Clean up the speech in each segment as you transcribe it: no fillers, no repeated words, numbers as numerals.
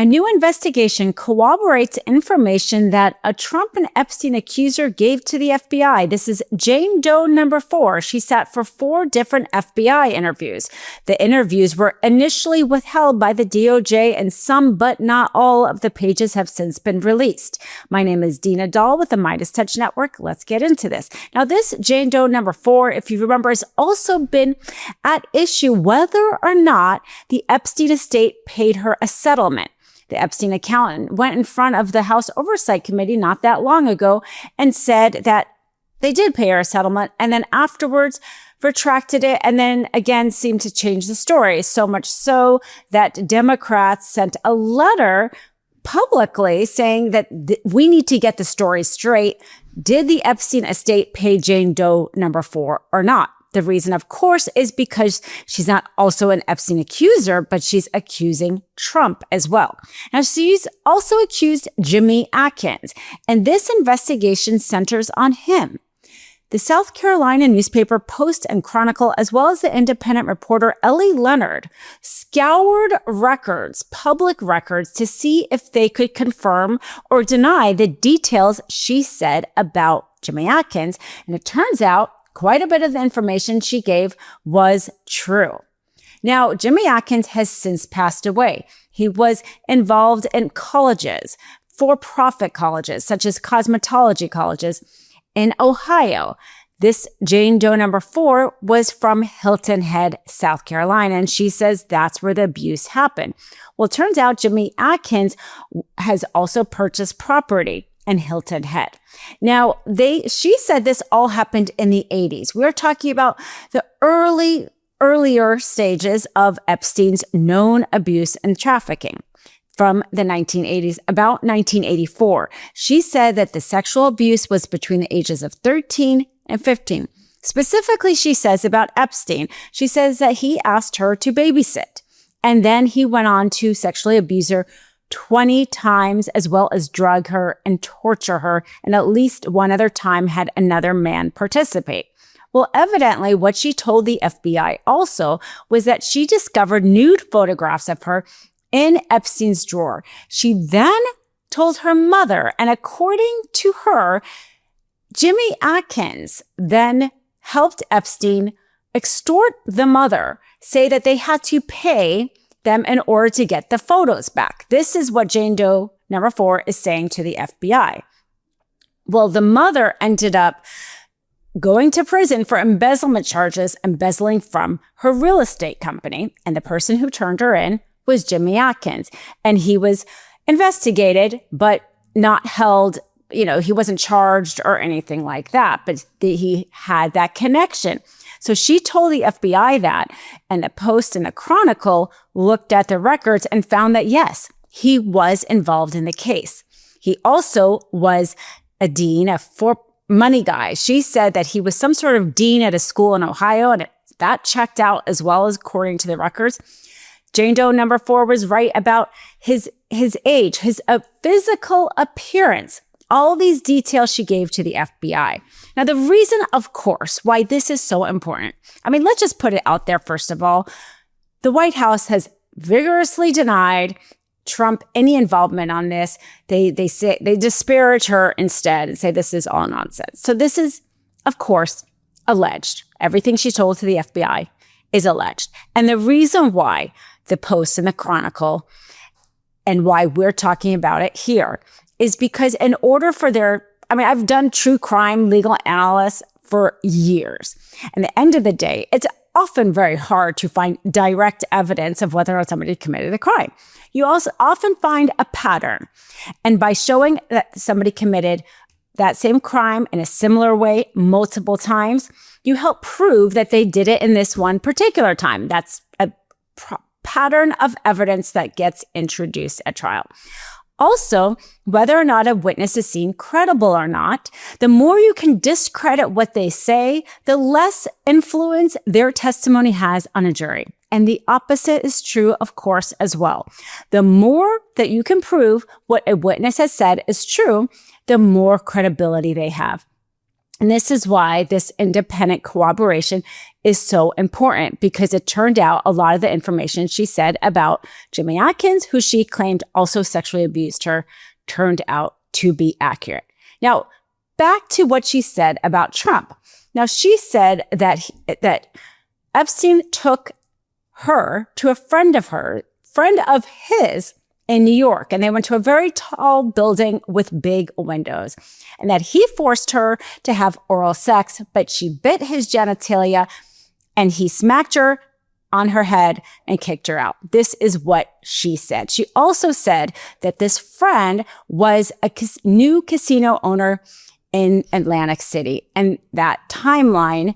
A new investigation corroborates information that a Trump and Epstein accuser gave to the FBI. This is Jane Doe number 4. She sat for 4 different FBI interviews. The interviews were initially withheld by the DOJ, and some but not all of the pages have since been released. My name is Dina Doll with the MeidasTouch Network. Let's get into this. Now, this Jane Doe number 4, if you remember, has also been at issue whether or not the Epstein estate paid her a settlement. The Epstein accountant went in front of the House Oversight Committee not that long ago and said that they did pay her a settlement, and then afterwards retracted it, and then again seemed to change the story, so much so that Democrats sent a letter publicly saying that we need to get the story straight. Did the Epstein estate pay Jane Doe number 4 or not? The reason, of course, is because she's not also an Epstein accuser, but she's accusing Trump as well. Now, she's also accused Jimmy Atkins, and this investigation centers on him. The South Carolina newspaper Post and Chronicle, as well as the independent reporter Ellie Leonard, scoured records, public records, to see if they could confirm or deny the details she said about Jimmy Atkins. And it turns out quite a bit of the information she gave was true. Now, Jimmy Atkins has since passed away. He was involved in colleges, for-profit colleges, such as cosmetology colleges in Ohio. This Jane Doe number 4 was from Hilton Head, South Carolina, and she says that's where the abuse happened. Well, it turns out Jimmy Atkins has also purchased property in Hilton Head. Now, she said this all happened in the 80s. We're talking about the earlier stages of Epstein's known abuse and trafficking from the 1980s, about 1984. She said that the sexual abuse was between the ages of 13 and 15. Specifically, she says about Epstein, she says that he asked her to babysit, and then he went on to sexually abuse her 20 times, as well as drug her and torture her, and at least one other time had another man participate. Well, evidently, what she told the FBI also was that she discovered nude photographs of her in Epstein's drawer. She then told her mother, and according to her, Jimmy Atkins then helped Epstein extort the mother, say that they had to pay them in order to get the photos back. This is what Jane Doe number 4 is saying to the FBI. Well, the mother ended up going to prison for embezzlement charges, embezzling from her real estate company. And the person who turned her in was Jimmy Atkins. And he was investigated, but not held, he wasn't charged or anything like that, but he had that connection. So she told the FBI that, and the Post and the Chronicle looked at the records and found that, yes, he was involved in the case. He also was a dean, a for-money guy. She said that he was some sort of dean at a school in Ohio, and that checked out as well, as according to the records. Jane Doe number 4 was right about his age, his physical appearance. All these details she gave to the FBI. Now, the reason, of course, why this is so important, let's just put it out there first of all. The White House has vigorously denied Trump any involvement on this. They disparage her instead and say this is all nonsense. So this is, of course, alleged. Everything she told to the FBI is alleged. And the reason why the Post and the Chronicle, and why we're talking about it here, is because in order for I've done true crime legal analysis for years. And at the end of the day, it's often very hard to find direct evidence of whether or not somebody committed a crime. You also often find a pattern. And by showing that somebody committed that same crime in a similar way multiple times, you help prove that they did it in this one particular time. That's a pattern of evidence that gets introduced at trial. Also, whether or not a witness is seen credible or not, the more you can discredit what they say, the less influence their testimony has on a jury. And the opposite is true, of course, as well. The more that you can prove what a witness has said is true, the more credibility they have. And this is why this independent corroboration is so important because it turned out a lot of the information she said about Jimmy Atkins, who she claimed also sexually abused her, turned out to be accurate. Now, back to what she said about Trump. Now, she said that Epstein took her to a friend of his in New York, and they went to a very tall building with big windows, and that he forced her to have oral sex, but she bit his genitalia, and he smacked her on her head and kicked her out. This is what she said. She also said that this friend was a new casino owner in Atlantic City, and that timeline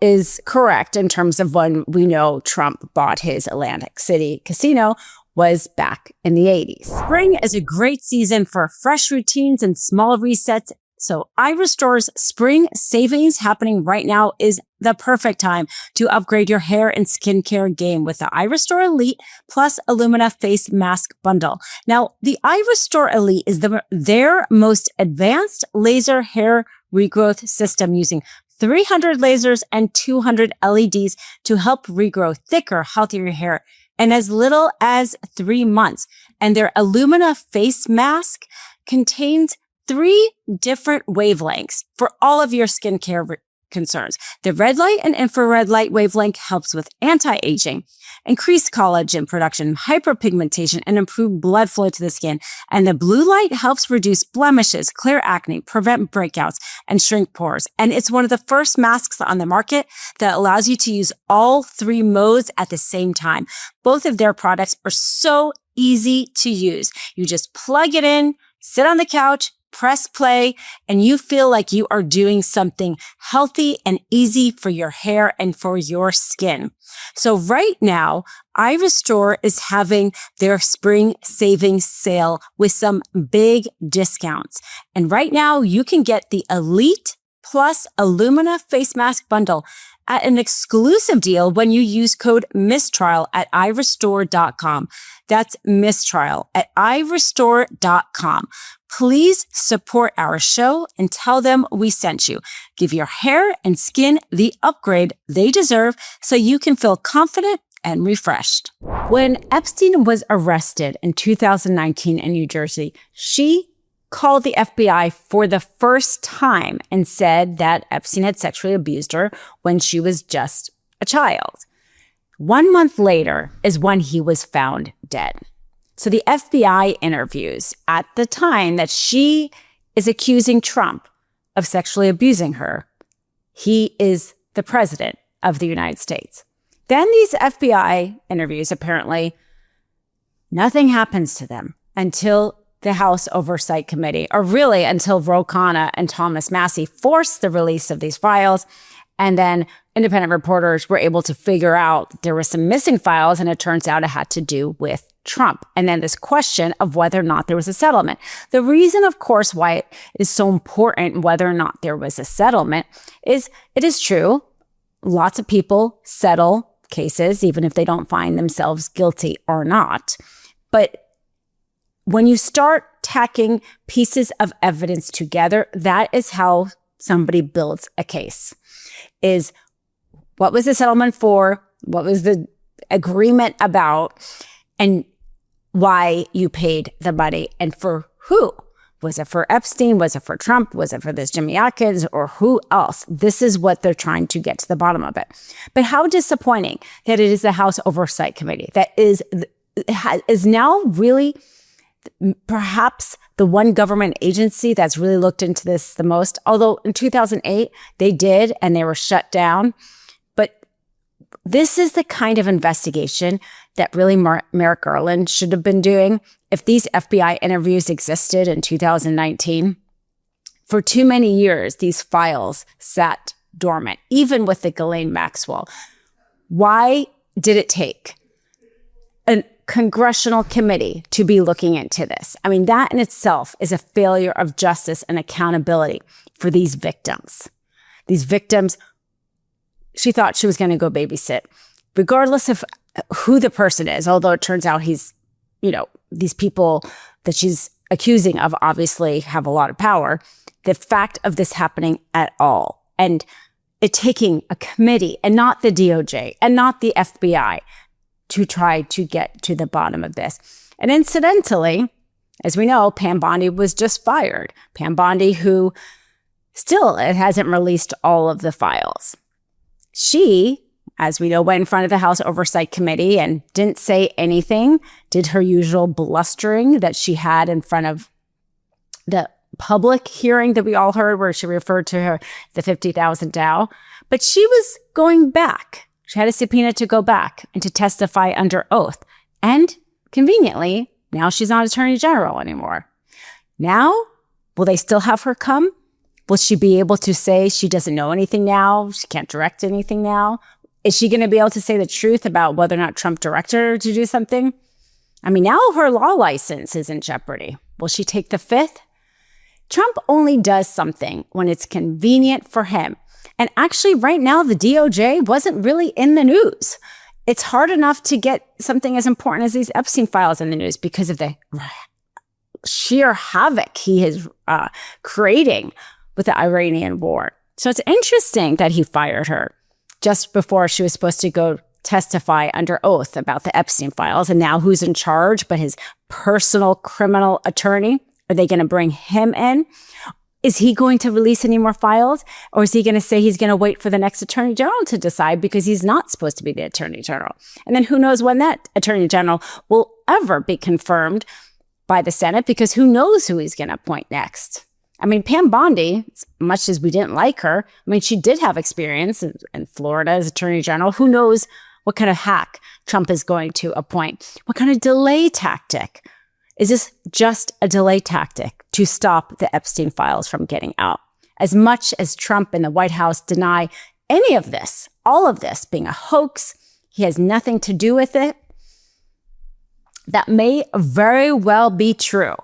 is correct in terms of when we know Trump bought his Atlantic City casino was back in the 80s. Spring is a great season for fresh routines and small resets. So iRestore's spring savings happening right now is the perfect time to upgrade your hair and skincare game with the iRestore Elite plus Illumina Face Mask Bundle. Now, the iRestore Elite is their most advanced laser hair regrowth system using 300 lasers and 200 LEDs to help regrow thicker, healthier hair in as little as 3 months. And their Illumina face mask contains 3 different wavelengths for all of your skincare concerns. The red light and infrared light wavelength helps with anti-aging, increased collagen production, hyperpigmentation, and improved blood flow to the skin. And the blue light helps reduce blemishes, clear acne, prevent breakouts, and shrink pores. And it's one of the first masks on the market that allows you to use all 3 modes at the same time. Both of their products are so easy to use. You just plug it in, sit on the couch, press play, and you feel like you are doing something healthy and easy for your hair and for your skin. So right now, iRestore is having their spring savings sale with some big discounts. And right now, you can get the Elite plus Illumina Face Mask Bundle at an exclusive deal when you use code MISTRIAL at iRestore.com. That's MISTRIAL at iRestore.com. Please support our show and tell them we sent you. Give your hair and skin the upgrade they deserve so you can feel confident and refreshed. When Epstein was arrested in 2019 in New Jersey, she called the FBI for the first time and said that Epstein had sexually abused her when she was just a child. 1 month later is when he was found dead. So the FBI interviews at the time that she is accusing Trump of sexually abusing her. He is the president of the United States. Then these FBI interviews, apparently, nothing happens to them until the House Oversight Committee, or really until Ro Khanna and Thomas Massie forced the release of these files. And then independent reporters were able to figure out there were some missing files, and it turns out it had to do with Trump. And then this question of whether or not there was a settlement. The reason, of course, why it is so important whether or not there was a settlement is it is true. Lots of people settle cases, even if they don't find themselves guilty or not. But when you start tacking pieces of evidence together, that is how somebody builds a case. Is what was the settlement for? What was the agreement about? And why you paid the money and for who? Was it for Epstein? Was it for Trump? Was it for this Jimmy Atkins or who else? This is what they're trying to get to the bottom of it. But how disappointing that it is the House Oversight Committee that is now really perhaps the one government agency that's really looked into this the most. Although in 2008, they did and they were shut down. But this is the kind of investigation that really Merrick Garland should have been doing. If these FBI interviews existed in 2019, for too many years, these files sat dormant, even with the Ghislaine Maxwell. Why did it take a congressional committee to be looking into this? I mean, that in itself is a failure of justice and accountability for these victims. These victims, she thought she was going to go babysit, regardless of who the person is, although it turns out he's, these people that she's accusing of obviously have a lot of power. The fact of this happening at all. And it taking a committee and not the DOJ and not the FBI to try to get to the bottom of this. And incidentally, as we know, Pam Bondi was just fired. Pam Bondi, who still it hasn't released all of the files. She, as we know, went in front of the House Oversight Committee and didn't say anything, did her usual blustering that she had in front of the public hearing that we all heard where she referred to her, the 50,000 Dow. But she was going back. She had a subpoena to go back and to testify under oath. And conveniently, now she's not Attorney General anymore. Now, will they still have her come? Will she be able to say she doesn't know anything now? She can't direct anything now? Is she going to be able to say the truth about whether or not Trump directed her to do something? I mean, now her law license is in jeopardy. Will she take the fifth? Trump only does something when it's convenient for him. And actually, right now, the DOJ wasn't really in the news. It's hard enough to get something as important as these Epstein files in the news because of the sheer havoc he is creating with the Iranian war. So it's interesting that he fired her just before she was supposed to go testify under oath about the Epstein files. And now who's in charge but his personal criminal attorney? Are they going to bring him in? Is he going to release any more files? Or is he going to say he's going to wait for the next attorney general to decide because he's not supposed to be the attorney general? And then who knows when that attorney general will ever be confirmed by the Senate, because who knows who he's going to appoint next? I mean, Pam Bondi, as much as we didn't like her, I mean, she did have experience in Florida as attorney general. Who knows what kind of hack Trump is going to appoint? What kind of delay tactic? Is this just a delay tactic to stop the Epstein files from getting out? As much as Trump and the White House deny any of this, all of this being a hoax, he has nothing to do with it, that may very well be true.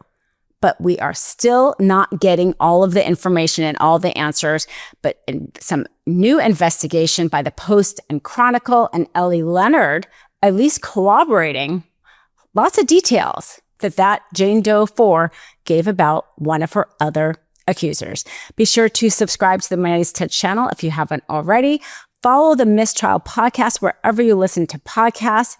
But we are still not getting all of the information and all the answers. But in some new investigation by the Post and Chronicle and Ellie Leonard, at least corroborating lots of details that Jane Doe 4 gave about one of her other accusers. Be sure to subscribe to the MeidasTouch channel if you haven't already. Follow the Mistrial podcast wherever you listen to podcasts.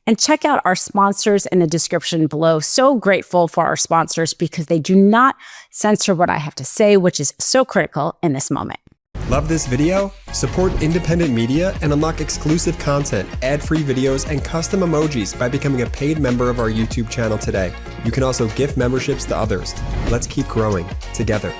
And check out our sponsors in the description below. So grateful for our sponsors because they do not censor what I have to say, which is so critical in this moment. Love this video? Support independent media and unlock exclusive content, ad-free videos, and custom emojis by becoming a paid member of our YouTube channel today. You can also gift memberships to others. Let's keep growing together.